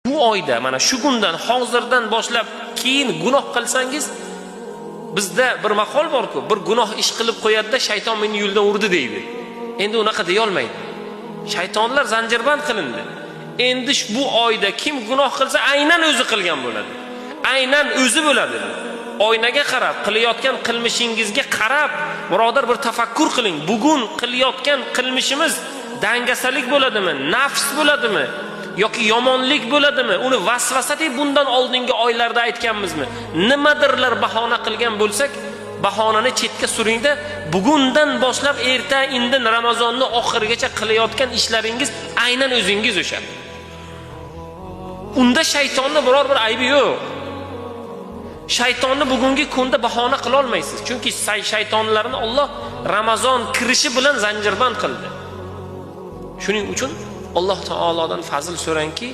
Bu oyda mana shu kundan hozirdan boshlab keyin gunoh qilsangiz, bizda bir maqol bor-ku, bir gunoh ish qilib qo'yadi-da, shayton meni yo'ldan urdi deydi. Endi unaqa deya olmaydi. Shaytonlar zanjirband qilindi. Endi bu oyda kim gunoh qilsa aynan o'zi qilgan bo'ladi. Aynan o'zi bo'ladi. Oynaga qarab, qilayotgan qilmishingizga qarab, birodar bir tafakkur qiling. Bugun qilayotgan qilmishimiz dangasalik bo'ladimi, nafs bo'ladimi yoki yomonlik bo'ladimi? Uni vasvasa deb bundan oldingi oylarda aytganmizmi? Nimadirlar bahona qilgan bo'lsak, bahonani chetga suringda, bugundan boshlab erta indin Ramazonning oxirigacha qilayotgan ishlaringiz aynan o'zingiz o'sha. Unda shaytonning biror bir aybi yo'q. Shaytonni bugungi kunda bahona qila olmaysiz. Chunki shaytonlarni Alloh Ramazon kirishi bilan zanjirband qildi. Shuning uchun Alloh taolodan fazl so'rangki,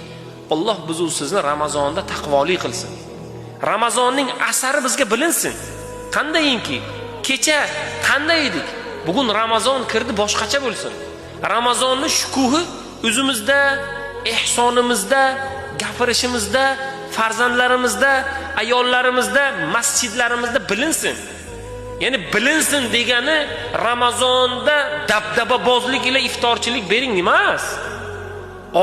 Alloh bizni sizni Ramazonda taqvoli qilsin. Ramazonning asari bizga bilinsin. Qandayinki, kecha qanday edik? Bugun Ramazon kirdi, boshqacha bo'lsin. Ramazonning shukuhi o'zimizda, ihsonimizda, gapirishimizda, farzandlarimizda, ayollarimizda, masjidlarimizda bilinsin. Ya'ni bilinsin degani Ramazonda dabdababozlik ila iftorchilik bering emas.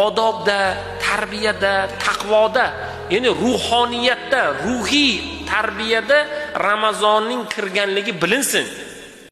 Odobda, tarbiyada, taqvoda, ya'ni ruhoniyatda, ruhiy tarbiyada Ramazonning kirganligi bilinsin.